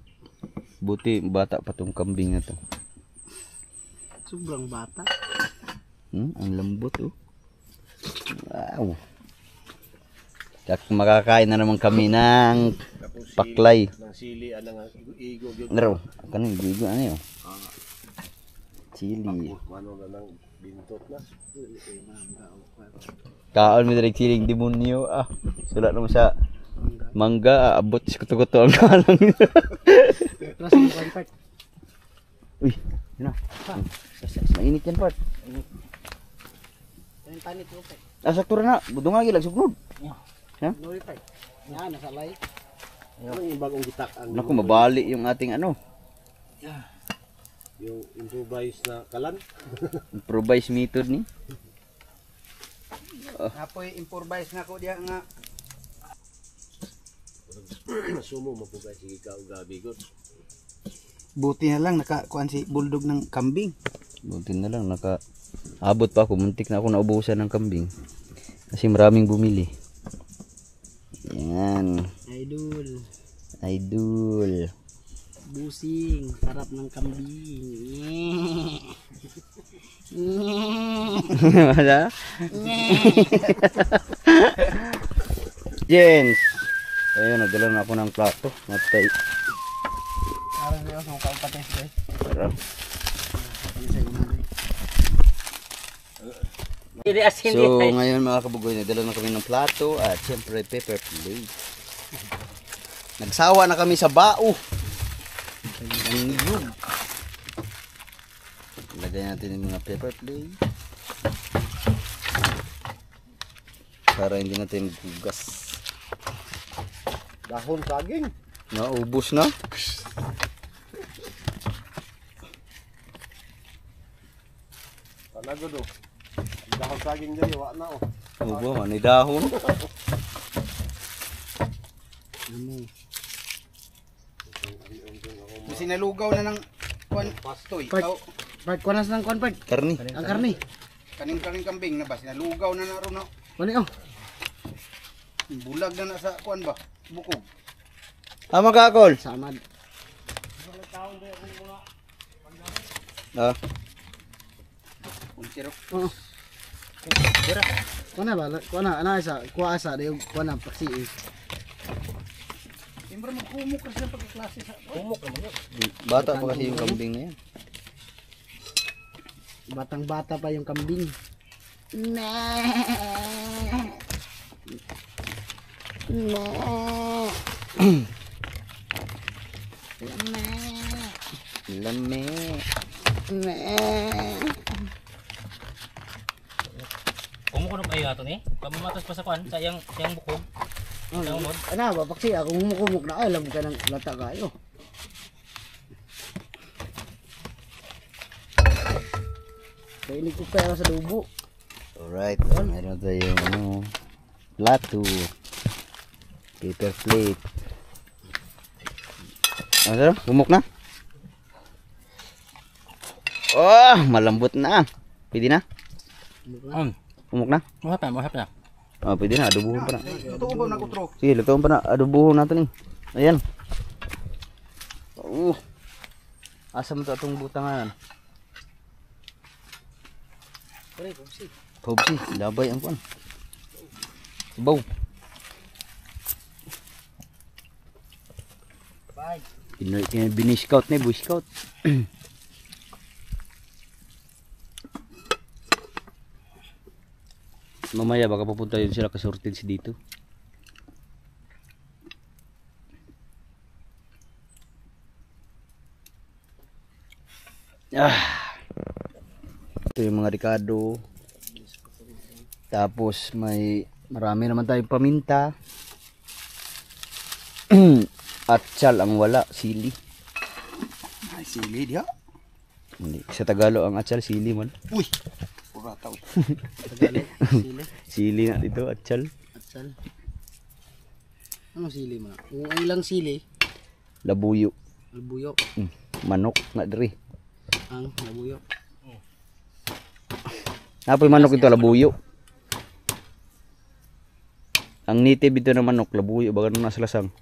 Buti bata pa tong kambing na to. Sobrang bata. Ang lambot Wow. Makakain na naman kami ng paklay. Nang sili anang igo gyud. Naro, kanin gigo ano yun? Chili. Mano na nang bintot na. Kaon mi direk chiling demonyo ah. Sulat naman sa mangga abot sa kuto-kuto ang kalang. Plus yung part. Uy, yun na. Mainit yan part. Yung tanit ko pa. Sakto na. Budong nga gilag sugnod. Nuri pa. Yan nasa lay. Ano yung bagong gitak ang Naku, mabali yung ating ano. yung improvised na kalan. Improvise method ni. Apoy improvise nga ko diha nga. Masumo mapugay sige ka og gabi gud. Buti na lang nakakuan si bulldog ng kambing. Buti na lang abot pa ako. Muntik na ako naubusan ng kambing. Kasi maraming bumili. Yan. Idol. Busing, sarap ng kambing. Wala? Jens. Ayun, nagdala na ako ng plato. Matay. Parang niyo sa kapates guys. Sarap. Hindi asin So, di. ngayon mga kabugoy, nagdala na kami ng plato at syempre paper plate. Nagsawa na kami sa bao. Ang yug. Lagay natin yung mga paper plate. Para hindi natin gugas. Dahon saging. Naubos na. Panago do. Dahon saging diri wa na oh. Ubo, manay dahon. Sinalugaw na ng kuan pastoy. Part kuanas ng kuan part. Karni. Ang karni. Kaning kambing na ba sinalugaw na na ron no. Wali oh. Bulag na sa kuan ba? Bukog. Tama ka, Kol. Samad. Ah, Unsirok. Oo. Kuana ba? Kuana ana sa kuasa dayo kuana paksi. Siyempre magkumok kasi sa pagkaklase sa Kumok naman yun. bata pa kasi yung kambing na yan. Batang bata pa yung kambing. Lame. Kumukunog kayo ato ni. Pamamatas pa sa kwan sa yang bukog. Yang mod. Ana ba paksi ako humukumok na alam ka ng lata kayo. Kaya hindi ko pera sa dubo. Alright, meron tayong plato. Paper plate. Ano? Bumok na? Oh, malambot na. Pwede na? Bumok na? Mahap na. Oh, pwede na. Adobuhon pa na. Ito ko ba nagutro? Sige, lutuin pa na. Adobuhon natin eh. Ayan. Asa mo ito itong butangan? Pobsi, labay ang kuan. Sabaw. Bini-scout na, boy scout. Mamaya baka pupunta yun sila ka-shortage dito. Ito yung mga ricado. Tapos marami naman tayong paminta. Atchal ang wala, sili. Ay sili diha. Hindi. Sa Tagalog ang atchal, sili man. Uy. Pura taw. Tagalog, sili. Sili na dito, atchal. Atsal. Ano sili mo? Kung ang ilang sili, Labuyo. labuyo. Manok na diri. Ang labuyo. Napoy manok ito, labuyo. Ang native ito na manok, labuyo. Baga nung nasa lasang.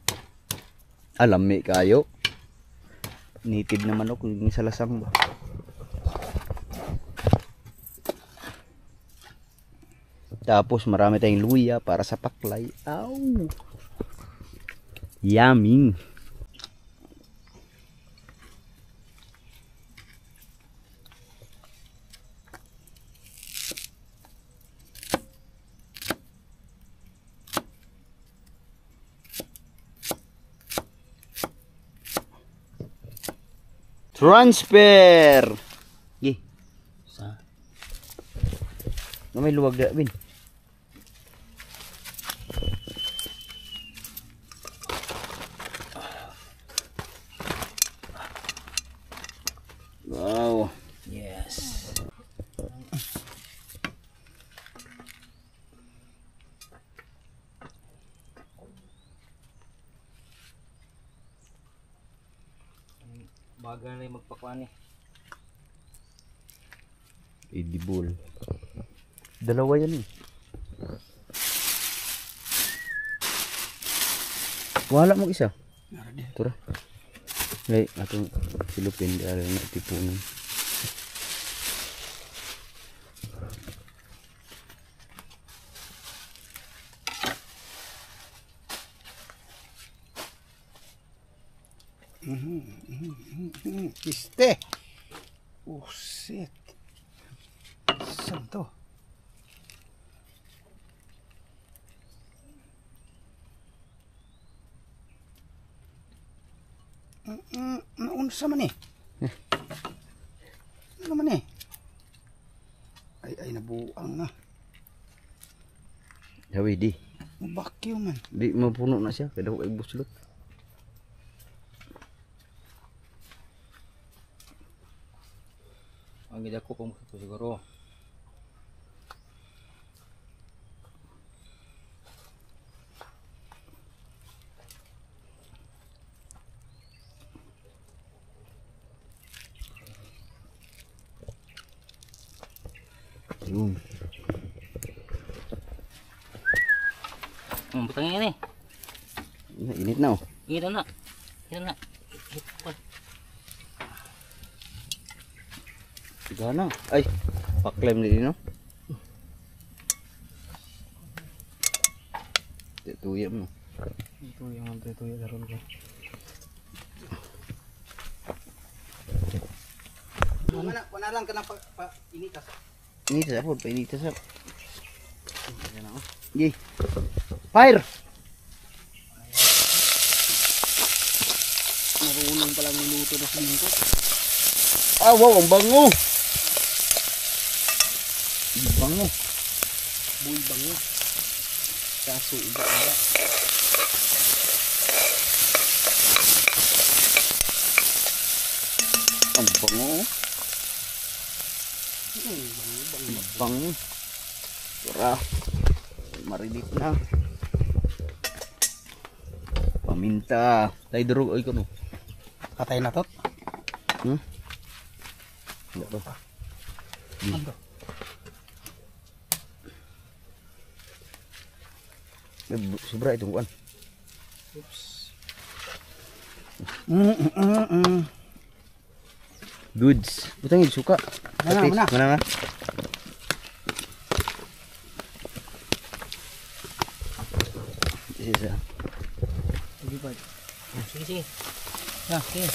Alami kayo. Native na manok, yung sa lasang ba? Tapos marami tayong luya para sa paklay. Ow! Yummy. Transfer. Gi. Sa. May luwag da bin. Wow. Yes. Bagal na yung magpakuan eh. Edible. Dalawa yan eh. Wala mo isa. Tura. Ay, atong silupin di ara na tipunan. Piste. Oh shit. Saan to? Naunsa man eh. Ano man eh. Ay nabuang na. Hawi di. Mabakyo man. Di mapuno na siya kada ko ay buslot. Ang gida ko kung gusto siguro. Yun. Butangin yan eh. Init na oh. Ito na. Ito na. Gana. Ay, paklem din no. Tuya mo. Ito yung antay tuyo karon ko. Wala lang ka na initas. Init sa po, painit sa. Gi. Fire. Marunong pala minuto na singko. Ah, wow, ang bango. Ang bango. Bull bango. Kaso iba. Ang bango. Bango. Tara. Marinit na. Paminta. Tay durog ay kuno. Patay na to. Hmm? Enggak apa. Sobra itu bukan. Oops. Goods. Butang suka. Mana? Mana? Isa. Sige pa. Sige, sige. Ya, sige.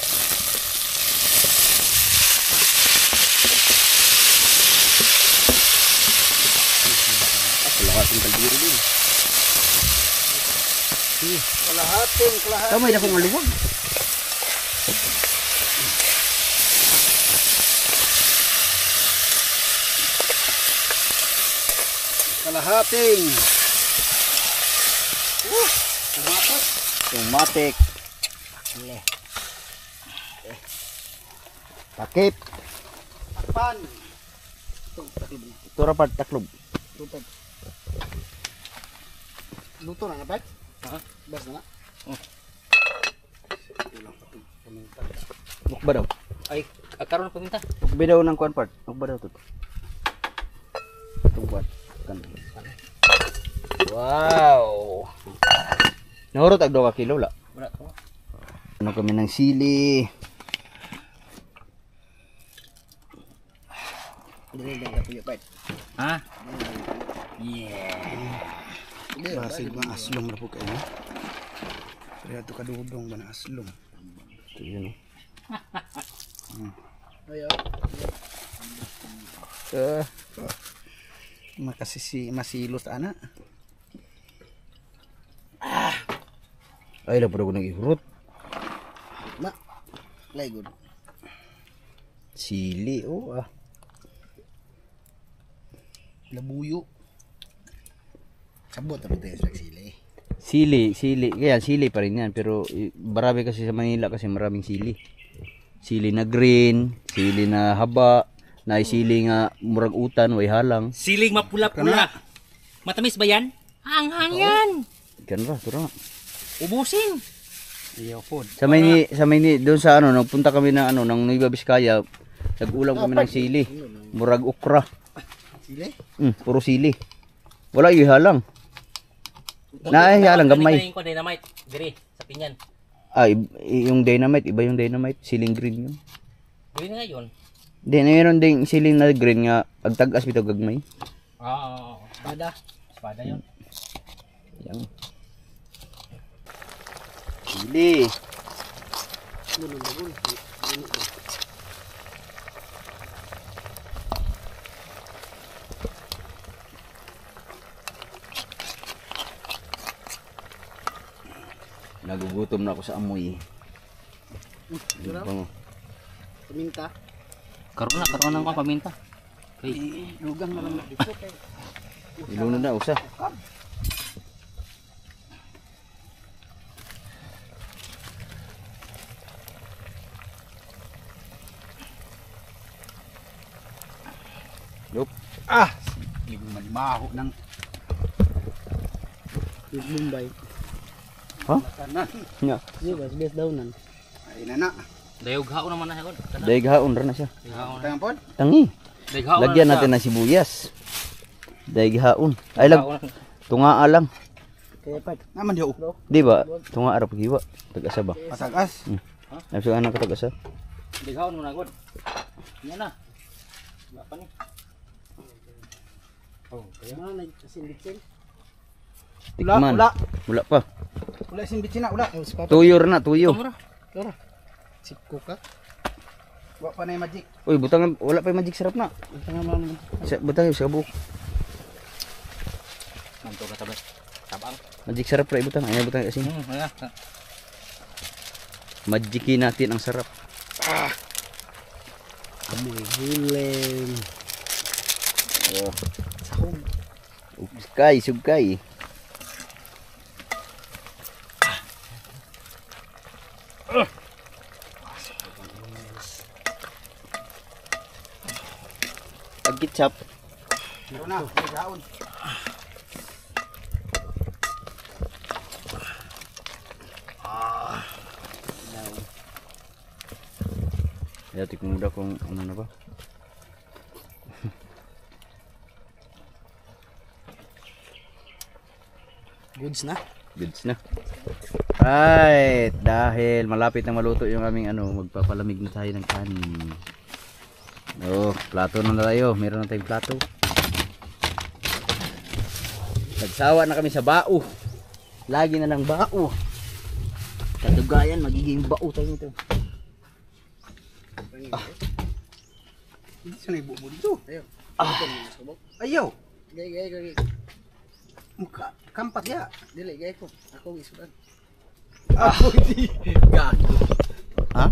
Kalahating kaldero din. Kalahating. Kamay na kong maluwag. Kalahating. Tumatik. Takip. Pan. Ito rapat taklob. Luto. Luto na ba? Ha? Bas na. Mukba daw. Ay, karon paminta. Mukba daw ng kuan part. Mukba daw to. Itong kuan. Kan. Wow. Nahurot ag 2 kilo la. Wala ko. Ano kami ng sili. Dili lang ka tuyo pa. Ha? Yeah. Basig mga aslong na po kayo. Kaya ito kadudong ba na aslong. Ito yun. Ayo. Makasisi masilot ana. Ay, lapad ako nag-ihurot. Na. Lay good. Sili, Labuyo. Sabot ang tayo sa sili. Sili. Kaya sili pa rin yan. Pero marami kasi sa Manila kasi maraming sili. Sili na green, sili na haba, na sili nga murag utan, way halang. Siling mapula-pula. Matamis ba yan? Hanghang yan. Ikan ra, tura nga. Ubusin. Iyo pod. Sa Maynila, doon sa nagpunta kami ng ng Nueva Vizcaya, nag-ulam kami ng sili. Murag okra. Sili? Puro sili. Wala yung halang. Na halang gamay. Ko dynamite diri sa pinyan. Yung dynamite, iba yung dynamite, siling green yun. Gawin nga yun. Di, mayroon ding siling na green nga, agtagas bitaw gagmay. Espada. Espada yun. Yang. Sili. Nagugutom na ako sa amoy. Bango. Paminta. Karon na ko paminta. Lugang na lang dito kay. Ilunod na usa. Yup. Ligo malimaho ng Bombay. Ha? kanan. Nya. Di ba best daw nan. Ay na. Dayog-hao naman na yun. Daighaon ra na siya. Tangan pod. Tangi. Dayog-hao. Lagyan natin ng sibuyas. Daighaon. Ay tungaa lang. Kaya pat. Naman diyo. Di ba? Tungaa ra paghiwa. Tag-asa ba? Patagas. Ay sa anak ka tag-asa. Dayog-hao mo na god. Yan na. Wala pa ni. Ano na kasi litsen. Tikman. Wala pa. Wala simbit sina wala. Tuyo ra na, tuyo. Kara. Sipko ka. Wa pa na yung magic. Uy, butang wala pa yung magic sarap na. Tanga man. Butang sa buhok. Nanto ka tabi. Tabang. Magic sarap ra ibutang. Ay butang asin. Wala. Magikin natin ang sarap. Amoy huling. Oh. Sugkay. Pag-ketchup. Meron na. May gaon. Ya, tikman mo kung ano na ba. Goods na. Goods na. Right, dahil malapit na maluto yung aming magpapalamig na tayo ng kanin. Plato na tayo. Meron na tayong plato. Nagsawa na kami sa bao. Lagi na lang bao. Kadugayan, magiging bao tayo nito. Hindi sanay bubo dito. Ayo. Ayaw. Gay. Mukha. Kampat ya. Dili gay ko. Ako isudan. Ako di. Gago. Ha?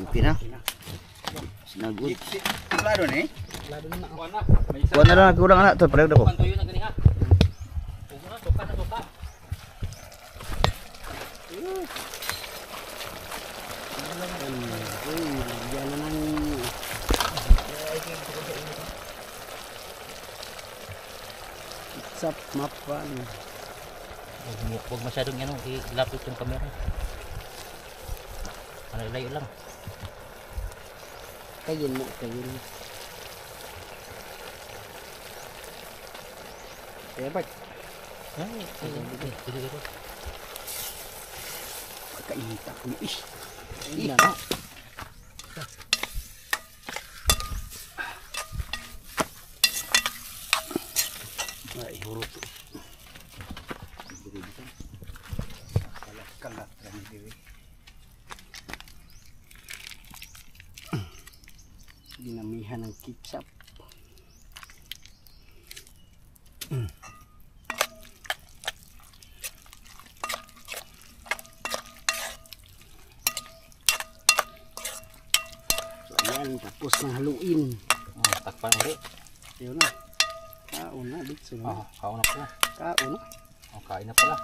Okay na. Sinagot. Klaro ni. Lado na ako. Kuha na. May isa. Kuha na lang, kulang na. Ito, pareho ko. Pantuyo na gani ha. Huwag na, suka na suka. Diyan na nang What's up, mapan? Huwag masyadong ilapit yung camera. Layo lang. Kayin mo. Kaya ba? Ay, sige. Kakainita ko ni. Hindi na. burot. Kalat lang diri. Dinamihan ng ketchup. So ayan, tapos na haluin. Oh, takpan ulit. Yun na. Kaon na, dito na. Oh, kaon na pala. Kaon na. Oh, kain na pala.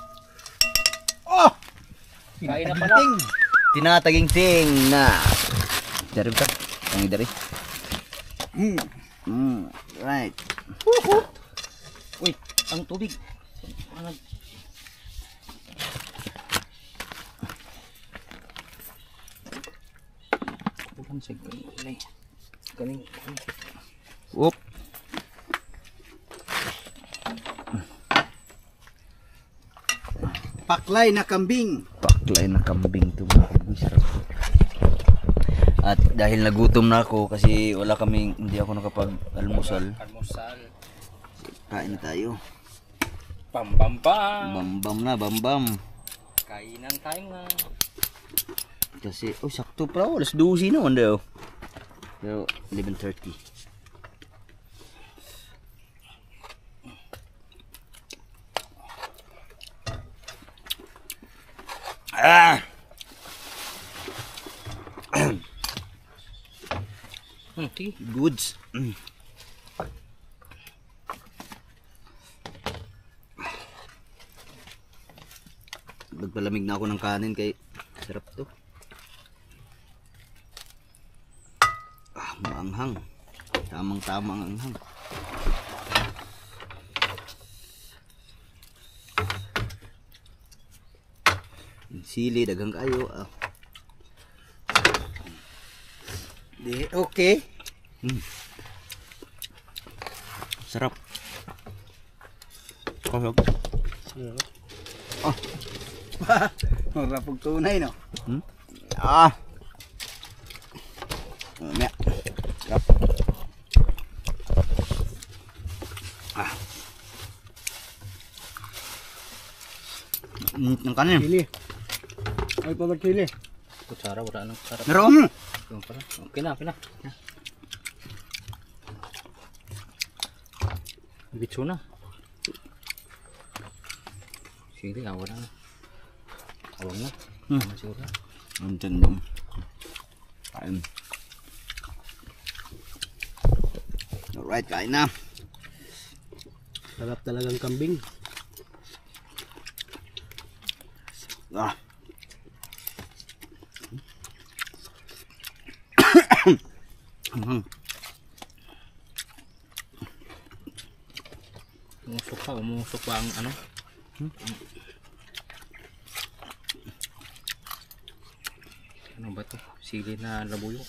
Oh! Kain na pala. Tinataging ting na. Dari ka? Ang dari. Right. Uy, ang tubig. Ano? Bukan sa galing. Galing. Whoop. Paklay na kambing. Paklay na kambing to mga kabis. Sarap. At dahil nagutom na ako kasi hindi ako nakapag-almusal. Almusal. Kain na tayo. Pam pam pam. Bambam na, bambam. Kainan tayo nga. Kasi, sakto pa. Alas 12 naman daw. Pero, 11:30. Ah! Okay. Goods. Magpalamig na ako ng kanin kay sarap to. Maanghang. Tamang-tama ang anghang. Sili, dagang kayo. Di, okay. Sarap. Kosog. Marapog tunay, no? Maya. Sarap. Ng kanin. Chili. Ay pa ba chili? Kutsara, wala nang sarap. Meron. Yung pala. Okay na, okay na. Bitso na. Sige, wala na. Awang na. Siguro na. Ang tandong. Kain. Alright, kain na. Sarap talagang kambing. Umusok pa ang ano? Ano ba to? Sili na labuyo.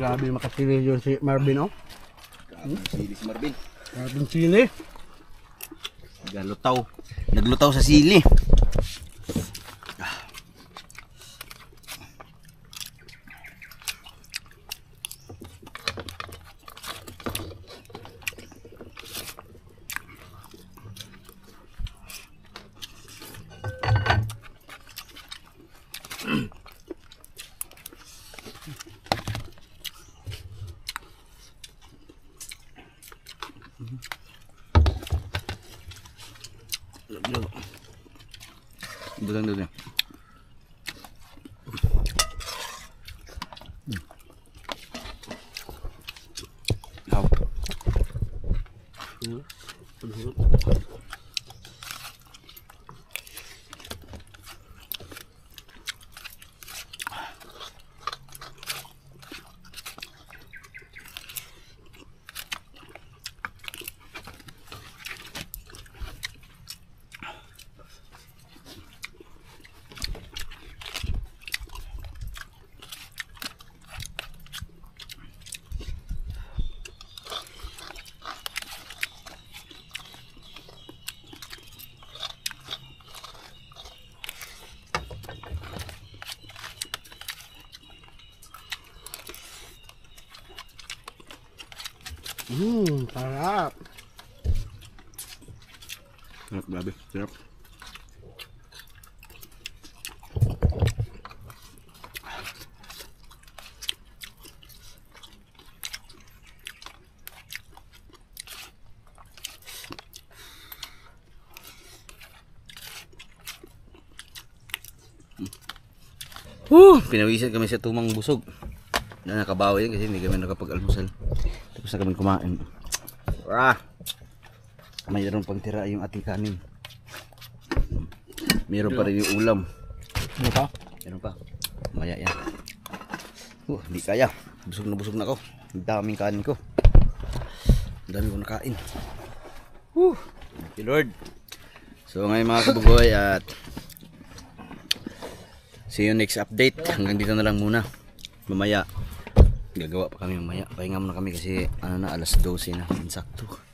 Grabe makasili yun si Marvin, oh. Sili si Marvin. Marvin chili. Naglutaw. Naglutaw sa sili. Dagang dagang. Wow. Sarap. Grabe, sarap. Pinawisan kami sa tumang busog. Na nakabawi kasi hindi kami nakapag-almusal. Tapos na kami kumain. Mayroon pang tira yung ating kanin. Mayroon pa rin yung ulam. Ano pa? Meron pa. Maya yan. Hindi kaya. Busog na ako. Ang daming kanin ko. Ang dami ko nakain. Thank you Lord. So ngayon mga kabugoy at see you next update. Hanggang dito na lang muna. Mamaya gagawa pa kami mamaya. Pahinga muna kami kasi alas 12 na. Insakto.